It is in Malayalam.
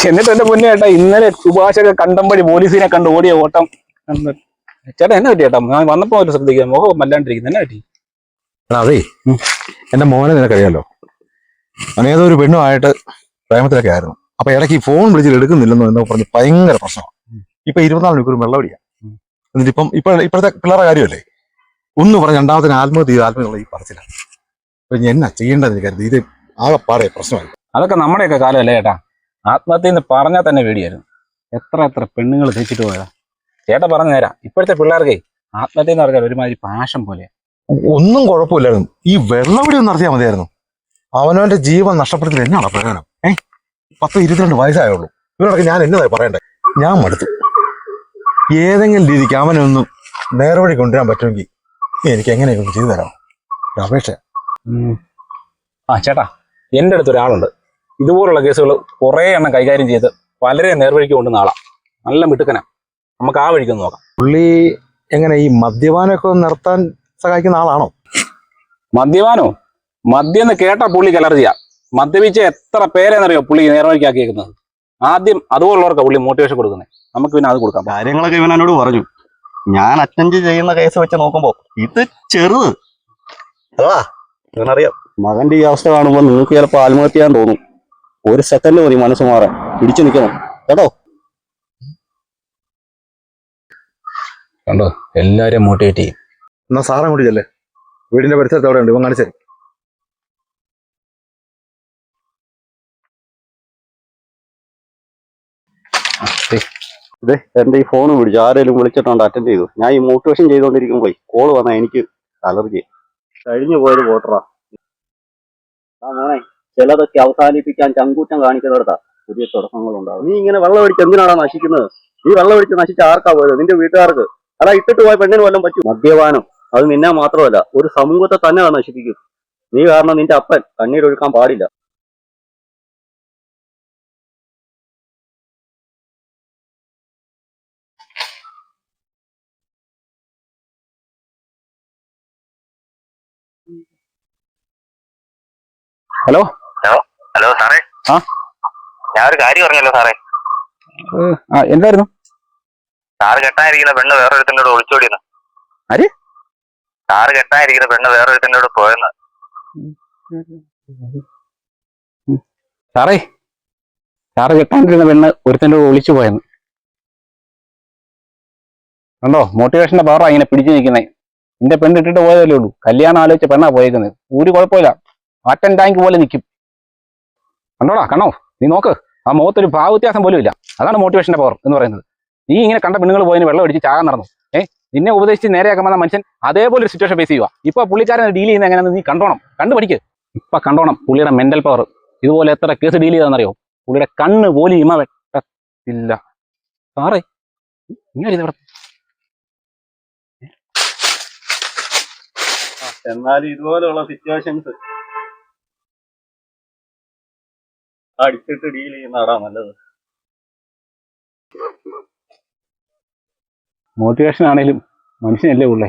എന്നിട്ട് എന്റെ മുന്നേ ചേട്ടാ ഇന്നലെ സുഭാഷൊക്കെ കണ്ടമ്പടി പോലീസിനെ കണ്ട് ഓടിയ ഓട്ടം. ചേട്ടാ എന്നെ പറ്റി ചേട്ടാ, ഞാൻ വന്നപ്പോ ഒരു ശ്രദ്ധിക്കുക, മുഖം വല്ലാണ്ടിരിക്കുന്നു, എന്നെ പറ്റി? അതേ, എന്റെ മോനെ നിനക്കറിയാലോ, അനേതൊരു പെണ്ണുമായിട്ട് പ്രേമത്തിലൊക്കെ ആയിരുന്നു. അപ്പൊ ഇടയ്ക്ക് ഈ ഫോൺ വിളിച്ചിട്ട് എടുക്കുന്നില്ലെന്നോ എന്നോ പറഞ്ഞ് ഭയങ്കര പ്രശ്നമാണ്. ഇപ്പൊ 24 മണിക്കൂർ വെള്ളമടിയാ. എന്നിട്ട് ഇപ്പോഴത്തെ പിള്ളേരുടെ കാര്യമല്ലേ, ഒന്ന് പറഞ്ഞ് രണ്ടാമത്തിന് ആത്മഹത്യ ഈ പറച്ചില്ല. അപ്പൊ ഞാൻ എന്നാ ചെയ്യേണ്ടത് കരുതി, ഇത് ആകെപ്പാടെ പ്രശ്നമായി. അതൊക്കെ നമ്മുടെയൊക്കെ കാലമല്ലേ ചേട്ടാ, ആത്മഹത്യ എന്ന് പറഞ്ഞാൽ തന്നെ പേടിയായിരുന്നു. എത്ര പെണ്ണുങ്ങൾ തേച്ചിട്ട് പോയതാ. ചേട്ടാ പറഞ്ഞ നേരാ, ഇപ്പോഴത്തെ പിള്ളേർക്ക് ആത്മഹത്യ എന്ന് പറഞ്ഞാൽ ഒരുമാതിരി പാഷം പോലെ. ഒന്നും കുഴപ്പമില്ലായിരുന്നു, ഈ വെള്ളമടി ഒന്ന് നടത്തിയാൽ മതിയായിരുന്നു. അവനവന്റെ ജീവൻ നഷ്ടപ്പെടുത്തില്ല എന്നാണ് പ്രയോജനം? 10-22 വയസ്സായുള്ളൂ. ഇവരോടൊക്കെ ഞാൻ എന്നതായി പറയണ്ടേ? ഞാൻ മടുത്തു. ഏതെങ്കിലും രീതിക്ക് അവനെ ഒന്ന് നേർവഴി കൊണ്ടുവരാൻ പറ്റുമെങ്കിൽ എനിക്ക് എങ്ങനെയൊക്കെ ചെയ്തു തരാം, അപേക്ഷ. ചേട്ടാ, എൻ്റെ അടുത്ത് ഒരാളുണ്ട്, ഇതുപോലുള്ള കേസുകൾ കുറേ എണ്ണം കൈകാര്യം ചെയ്ത് പലരെയും നേർവഴിക്ക് കൊണ്ടുവന്ന ആളാ. നല്ല മിടുക്കനാ, നമുക്ക് ആ വഴിക്കൊന്ന് നോക്കാം. പുള്ളി എങ്ങനെ ഈ മദ്യപാനമൊക്കെ നിർത്താൻ സഹായിക്കുന്ന ആളാണോ? മദ്യം എന്ന് കേട്ടാ പുള്ളിക്ക് അലർജിയാ. മദ്യപിച്ച എത്ര പേരെന്നറിയോ പുള്ളി നേർവഴിക്കാക്കിയേക്കുന്നത്. ആദ്യം അതുപോലുള്ളവർക്ക് പുള്ളി മോട്ടിവേഷൻ കൊടുക്കുന്നത്. നമുക്ക് പിന്നെ അത് കൊടുക്കാം. കാര്യങ്ങളൊക്കെ ഇവൻ എന്നോട് പറഞ്ഞു. ഞാൻ അറ്റൻഡ് ചെയ്യുന്ന കേസ് വെച്ച് നോക്കുമ്പോ ഇത് ചെറുത്. അതാ ഇവനറിയാം. മകന്റെ ഈ അവസ്ഥ കാണുമ്പോൾ നിങ്ങൾക്ക് ചിലപ്പോൾ ആത്മഹത്യ ചെയ്യാൻ തോന്നും. ഒരു സെക്കൻഡ് മതി മനസ്സ് മാറാൻ. പിടിച്ചു നിൽക്കണം കേട്ടോ. കണ്ടോ, എല്ലാവരെയും മോട്ടിവേറ്റ് ചെയ്യും. എന്നാ സാറെ കൂടി ചെല്ലേ, വീടിന്റെ പരിസരത്ത് അവിടെ ഉണ്ട്, ഇവൻ കാണിച്ചു. ഇതേ എന്റെ ഈ ഫോൺ പിടിച്ചു, ആരെങ്കിലും വിളിച്ചിട്ടുണ്ട്, അറ്റൻഡ് ചെയ്തു. ഞാൻ ഈ മോട്ടിവേഷൻ ചെയ്തുകൊണ്ടിരിക്കുമ്പോ കോള് വന്നാൽ എനിക്ക് അലർജി. കഴിഞ്ഞു പോയത് വോട്ടറാ. മോനെ, ചിലതൊക്കെ അവസാനിപ്പിക്കാൻ ചങ്കൂറ്റം കാണിക്കുന്നിടത്താ പുതിയ തുടക്കങ്ങൾ ഉണ്ടാവും. നീ ഇങ്ങനെ വെള്ളം ഒഴിച്ച് എന്തിനാണ് നശിക്കുന്നത്? നീ വെള്ളം ഒഴിച്ച് നശിച്ച ആർക്കാ പോയത്? നിന്റെ വീട്ടുകാർക്ക്. അതാ ഇട്ടിട്ട് പോയ പെണ്ണിന് വല്ലതും പറ്റും? മദ്യപാനം അത് നിന്നെ മാത്രമല്ല, ഒരു സമൂഹത്തെ തന്നെ നശിപ്പിക്കും. നീ കാരണം നിന്റെ അപ്പൻ കണ്ണീരൊഴുക്കാൻ പാടില്ല. ഹലോ ഹലോ സാറേ. ഞാൻ ഒരു കാര്യം പറഞ്ഞല്ലോ സാറേ. എന്തായിരുന്നു? സാറ് കെട്ടായിരിക്കുന്ന പെണ്ണ് വേറൊരുത്തിനോട് ഒളിച്ചോടിയെന്ന്. ആര്? സാറ് കെട്ടായിരിക്കുന്ന പെണ്ണ് വേറൊരുത്തിനോട് പോയെന്ന്. സാറ് കെട്ടാണ്ടിരുന്ന പെണ്ണ് ഒരുത്തൻ്റെ ഒളിച്ചു പോയെന്ന്. കണ്ടോ, മോട്ടിവേഷന്റെ പവറാ ഇങ്ങനെ പിടിച്ചു നിൽക്കുന്നേ. നിന്റെ പെണ്ണ് ഇട്ടിട്ട് പോയതല്ലേ ഉള്ളൂ, കല്യാണം ആലോചിച്ച പെണ്ണാ പോയേക്കുന്നത്. ഒരു കുഴപ്പമില്ല, വാട്ടൻ ടാങ്ക് പോലെ നിൽക്കും. കണ്ടോടാ, കണ്ണോ, നീ നോക്ക്, ആ മുഖത്തൊരു ഭാവവ്യത്യാസം പോലും ഇല്ല. അതാണ് മോട്ടിവേഷന്റെ പവർ എന്ന് പറയുന്നത്. നീ ഇങ്ങനെ കണ്ട പെണ്ണുങ്ങൾ പോയതിന് വെള്ളം അടിച്ച് ചാകാൻ നടന്നു. നിന്നെ ഉപദേശിച്ച് നേരെയാക്കാൻ വന്ന മനുഷ്യൻ അതേപോലെ ഒരു സിറ്റുവേഷൻ ഫേസ് ചെയ്യുക. ഇപ്പൊ പുള്ളിക്കാരനെ ഡീൽ ചെയ്യുന്ന എങ്ങനെയാണെന്ന് നീ കണ്ടോണം, കണ്ടുപഠിക്ക്. ഇപ്പൊ കണ്ടോണം പുള്ളിയുടെ മെന്റൽ പവർ. ഇതുപോലെ എത്ര കേസ് ഡീൽ ചെയ്താണെന്നറിയോ? പുള്ളിയുടെ കണ്ണ് പോലും ഇമ വെട്ടത്തില്ല. സാറേ, ഇങ്ങനെ ഇവിടെ എന്നാലും ഇതുപോലെയുള്ള സിറ്റുവേഷൻസ് അടിച്ചിട്ട് ഡീൽ ചെയ്യുന്നതാടാ നല്ലത്. മോട്ടിവേഷൻ ആണേലും മനുഷ്യനല്ലേ ഉള്ളേ.